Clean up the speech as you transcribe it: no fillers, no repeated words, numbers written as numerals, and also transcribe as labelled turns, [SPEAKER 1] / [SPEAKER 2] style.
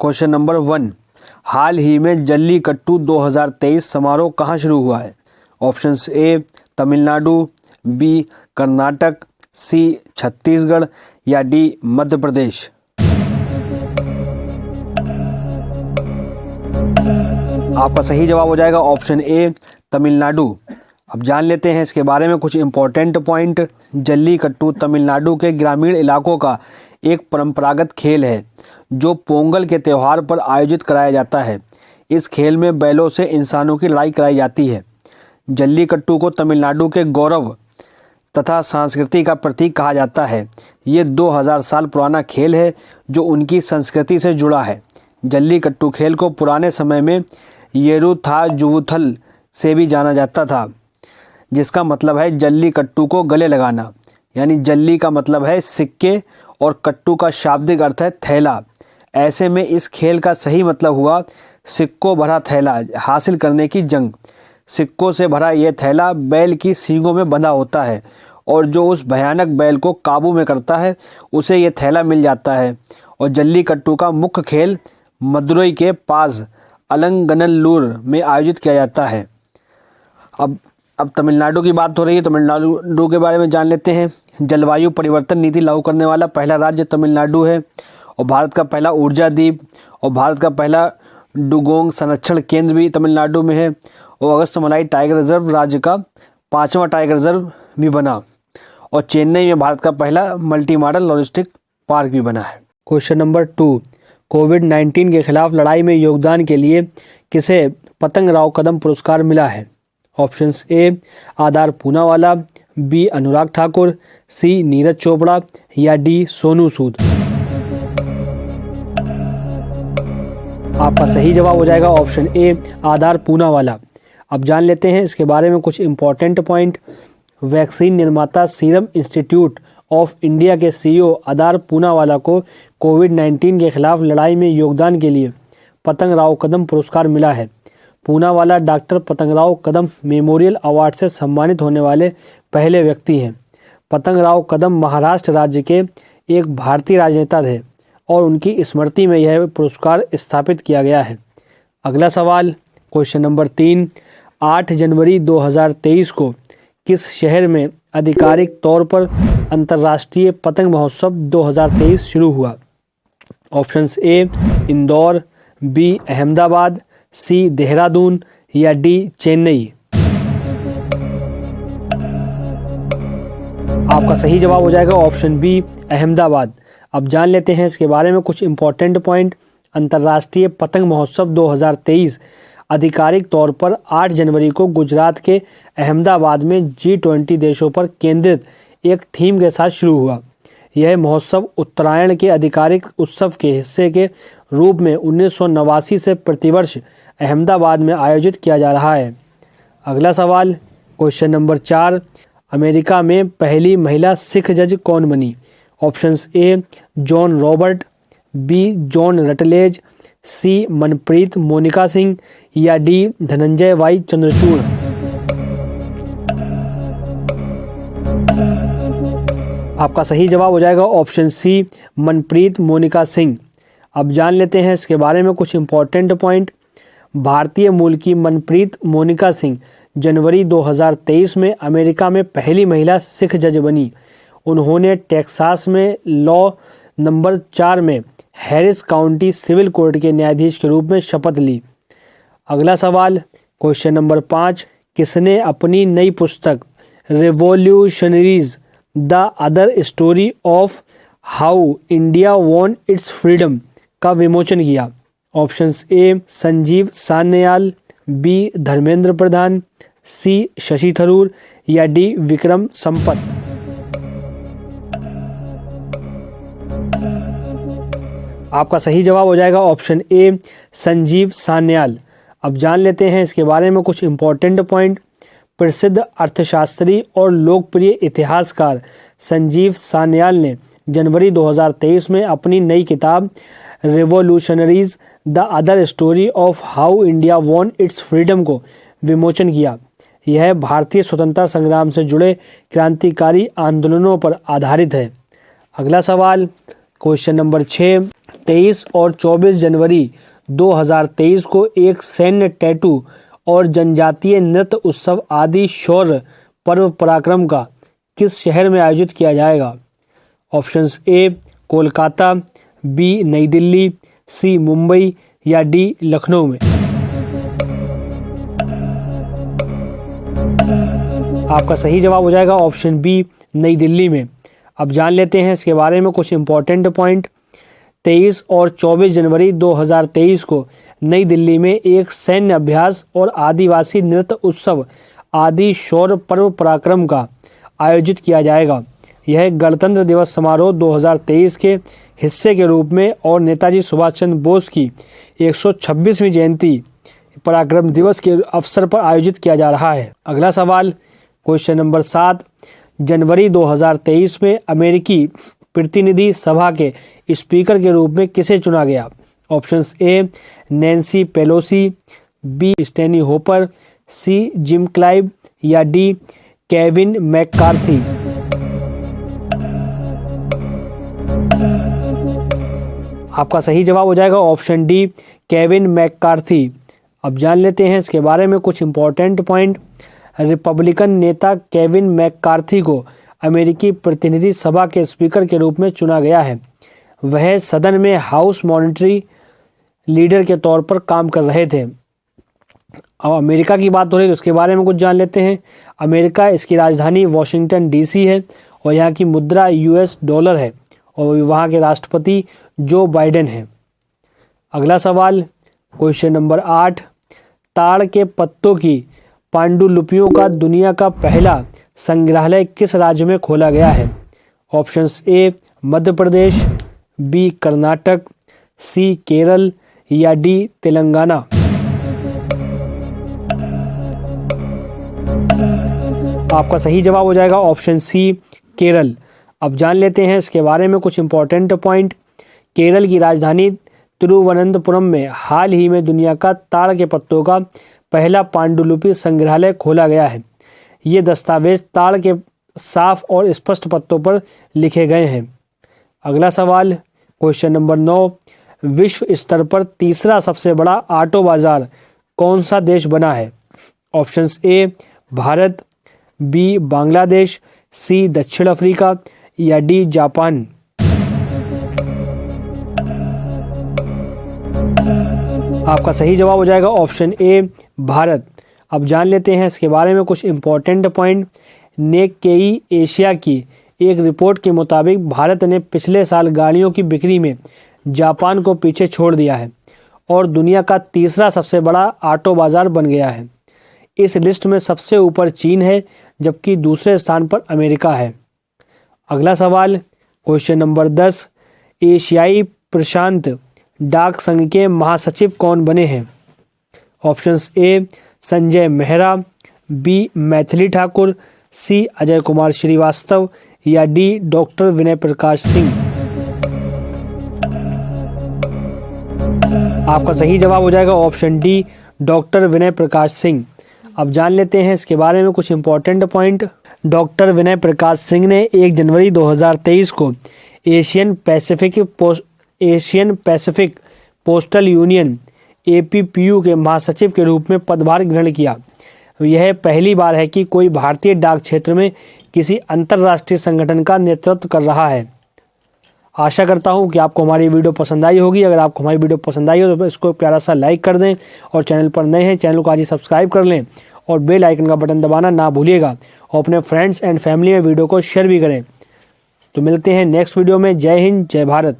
[SPEAKER 1] Question number 1, हाल ही में जल्लीकट्टू 2023 समारोह कहाँ शुरू हुआ है? Options A Tamil Nadu, B Karnataka, C Chhattisgarh या डी मध्य प्रदेश। आपका सही जवाब हो जाएगा ऑप्शन ए तमिलनाडु। अब जान लेते हैं इसके बारे में कुछ इंपॉर्टेंट पॉइंट। जल्लीकट्टू तमिलनाडु के ग्रामीण इलाकों का एक परंपरागत खेल है जो पोंगल के त्यौहार पर आयोजित कराया जाता है। इस खेल में बैलों से इंसानों की लड़ाई कराई जाती है। जल्लीकट्टू को तमिलनाडु के गौरव तथा संस्कृति का प्रतीक कहा जाता है। ये 2000 साल पुराना खेल है जो उनकी संस्कृति से जुड़ा है। जल्लीकट्टू खेल को पुराने समय में येरुथाजुवुथल से भी जाना जाता था, जिसका मतलब है जल्लीकट्टू को गले लगाना। यानी जल्ली का मतलब है सिक्के और कट्टू का शाब्दिक अर्थ है थैला। ऐसे में इस खेल का सही मतलब हुआ सिक्कों भरा थैला हासिल करने की जंग। सिक्कों से भरा यह थैला बैल की सींगों में बंधा होता है और जो उस भयानक बैल को काबू में करता है उसे यह थैला मिल जाता है। और जल्लीकट्टू का मुख्य खेल मदुरई के पास अलंगनल्लूर में आयोजित किया जाता है। अब तमिलनाडु की बात हो रही है, तमिलनाडु के बारे में जान लेते हैं। जलवायु परिवर्तन नीति लागू करने वाला पहला राज्य तमिलनाडु है और भारत का पहला ऊर्जा द्वीप और भारत का पहला डुगोंग संरक्षण केंद्र भी तमिलनाडु में है। और अगस्तमलाई टाइगर रिजर्व राज्य का 5वां टाइगर रिजर्व भी बना और चेन्नई में भारत का पहला मल्टी मॉडल लॉजिस्टिक पार्क भी बना है। क्वेश्चन नंबर 2, कोविड-19 के खिलाफ लड़ाई में योगदान के लिए किसे पतंगराव कदम पुरस्कार मिला है? Options A Adar Poonawalla, B Anurag Thakur, C Neeraj Chopra या डी सोनू सूद। आपका सही जवाब हो जाएगा ऑप्शन ए आधार पूनावाला। अब जान लेते हैं इसके बारे में कुछ इंपॉर्टेंट पॉइंट। वैक्सीन निर्माता सीरम इंस्टीट्यूट ऑफ इंडिया के सीईओ आधार पूनावाला को कोविड-19 के खिलाफ लड़ाई में योगदान के लिए पतंगराव कदम पुरस्कार मिला है। Poonawalla doctor Patangrao Kadam memorial award से सम्मानित होने वाले पहले व्यक्ति हैं। पतंगराव कदम महाराष्ट्र राज्य के एक भारतीय राजनेता थे और उनकी स्मृति में यह पुरस्कार स्थापित किया गया है। अगला सवाल क्वेश्चन नंबर 3, 8 जनवरी 2023 को किस शहर में आधिकारिक तौर पर अंतर्राष्ट्रीय पतंग महोत्सव 2023 शुरू हुआ? Options A Indore, B Ahmedabad, C Dehradun या डी चेन्नई। आपका सही जवाब हो जाएगा ऑप्शन बी अहमदाबाद। अब जान लेते हैं इसके बारे में कुछ इंपॉर्टेंट पॉइंट। अंतर्राष्ट्रीय पतंग महोत्सव 2023 आधिकारिक तौर पर 8 जनवरी को गुजरात के अहमदाबाद में G20 देशों पर केंद्रित एक थीम के साथ शुरू हुआ। यह महोत्सव उत्तरायण के आधिकारिक उत्सव के हिस्से के रूप में 1989 से प्रतिवर्ष अहमदाबाद में आयोजित किया जा रहा है। अगला सवाल क्वेश्चन नंबर 4, अमेरिका में पहली महिला सिख जज कौन बनी? Options A John Robert, B John Rutledge, C Manpreet Monika Singh या डी धनंजय वाई चंद्रचूड़। आपका सही जवाब हो जाएगा ऑप्शन सी मनप्रीत मोनिका सिंह। अब जान लेते हैं इसके बारे में कुछ इंपॉर्टेंट पॉइंट। भारतीय मूल की मनप्रीत मोनिका सिंह जनवरी 2023 में अमेरिका में पहली महिला सिख जज बनी। उन्होंने टेक्सास में लॉ नंबर 4 में हैरिस काउंटी सिविल कोर्ट के न्यायाधीश के रूप में शपथ ली। अगला सवाल क्वेश्चन नंबर 5, किसने अपनी नई पुस्तक revolutionaries the other story of how India won its freedom का विमोचन किया? Options A Sanjeev Sanyal, B Dharmendra Pradhan, C Shashi Tharoor या डी विक्रम संपत। आपका सही जवाब हो जाएगा ऑप्शन ए संजीव सान्याल। अब जान लेते हैं इसके बारे में कुछ इंपॉर्टेंट पॉइंट। प्रसिद्ध अर्थशास्त्री और लोकप्रिय इतिहासकार संजीव सान्याल ने जनवरी 2023 में अपनी नई किताब revolutionaries the other story of how India won its freedom को विमोचन किया। यह भारतीय स्वतंत्रता संग्राम से जुड़े क्रांतिकारी आंदोलनों पर आधारित है। अगला सवाल क्वेश्चन नंबर 6, 23 और 24 जनवरी 2023 को एक सैन्य टैटू और जनजातीय नृत्य उत्सव आदि शौर्य पर्व पराक्रम का किस शहर में आयोजित किया जाएगा? ऑप्शंस ए कोलकाता, बी नई दिल्ली, सी मुंबई या डी लखनऊ में। आपका सही जवाब हो जाएगा ऑप्शन बी नई दिल्ली में। अब जान लेते हैं इसके बारे में कुछ इंपॉर्टेंट पॉइंट। 23 और 24 जनवरी 2023 को नई दिल्ली में एक सैन्य अभ्यास और आदिवासी नृत्य उत्सव आदि शौर्य पर्व पराक्रम का आयोजित किया जाएगा। यह गणतंत्र दिवस समारोह 2023 के हिस्से के रूप में और नेताजी सुभाष चंद्र बोस की 126वीं जयंती पराक्रम दिवस के अवसर पर आयोजित किया जा रहा है। अगला सवाल क्वेश्चन नंबर 7, जनवरी 2023 में अमेरिकी प्रतिनिधि सभा के स्पीकर के रूप में किसे चुना गया? Options A Nancy Pelosi, B Steny Hoyer, C Jim क्लाइव या डी केविन मैककार्थी। आपका सही जवाब हो जाएगा ऑप्शन डी केविन मैककार्थी। अब जान लेते हैं इसके बारे में कुछ इंपॉर्टेंट पॉइंट। रिपब्लिकन नेता केविन मैककार्थी को अमेरिकी प्रतिनिधि सभा के स्पीकर के रूप में चुना गया है। वह सदन में हाउस मॉनिटरी लीडर के तौर पर काम कर रहे थे। अब अमेरिका की बात हो रही है तो उसके बारे में कुछ जान लेते हैं। अमेरिका, इसकी राजधानी वॉशिंगटन डीसी है और यहाँ की मुद्रा यूएस डॉलर है और वहाँ के राष्ट्रपति जो बाइडेन हैं। अगला सवाल क्वेश्चन नंबर 8, ताड़ के पत्तों की पांडुलिपियों का दुनिया का पहला संग्रहालय किस राज्य में खोला गया है? Options A Madhya Pradesh, B Karnataka, C Kerala या डी तेलंगाना। आपका सही जवाब हो जाएगा ऑप्शन सी केरल। अब जान लेते हैं इसके बारे में कुछ इंपॉर्टेंट पॉइंट। केरल की राजधानी तिरुवनंतपुरम में हाल ही में दुनिया का ताड़ के पत्तों का पहला पांडुलिपि संग्रहालय खोला गया है। ये दस्तावेज ताड़ के साफ और स्पष्ट पत्तों पर लिखे गए हैं। अगला सवाल क्वेश्चन नंबर 9, विश्व स्तर पर तीसरा सबसे बड़ा ऑटो बाजार कौन सा देश बना है? Options A Bharat, B Bangladesh, C दक्षिण अफ्रीका या डी जापान। आपका सही जवाब हो जाएगा ऑप्शन ए भारत। अब जान लेते हैं इसके बारे में कुछ इंपॉर्टेंट पॉइंट। निक्केई एशिया की एक रिपोर्ट के मुताबिक भारत ने पिछले साल गाड़ियों की बिक्री में जापान को पीछे छोड़ दिया है और दुनिया का तीसरा सबसे बड़ा ऑटो बाजार बन गया है। इस लिस्ट में सबसे ऊपर चीन है जबकि दूसरे स्थान पर अमेरिका है। अगला सवाल क्वेश्चन नंबर 10, एशियाई प्रशांत डाक संघ के महासचिव कौन बने हैं? Options A Sanjay Mehra, B Maithili Thakur, C Ajay Kumar Srivastava या डी डॉक्टर विनय प्रकाश सिंह। आपका सही जवाब हो जाएगा option D doctor Vinay Prakash Singh. अब जान लेते हैं इसके बारे में कुछ important point. Doctor Vinay Prakash Singh ने 1 जनवरी 2023 को Asian Pacific postal union APPU के महासचिव के रूप में पदभार ग्रहण किया। यह पहली बार है कि कोई भारतीय डाक क्षेत्र में किसी अंतर्राष्ट्रीय संगठन का नेतृत्व कर रहा है। आशा करता हूं कि आपको हमारी वीडियो पसंद आई होगी। अगर आपको हमारी वीडियो पसंद आई हो तो इसको प्यारा सा लाइक कर दें और चैनल पर नए हैं चैनल को आज ही सब्सक्राइब कर लें और बेल आइकन का बटन दबाना ना भूलिएगा और अपने फ्रेंड्स एंड फैमिली में वीडियो को शेयर भी करें। तो मिलते हैं नेक्स्ट वीडियो में। जय हिंद, जय भारत।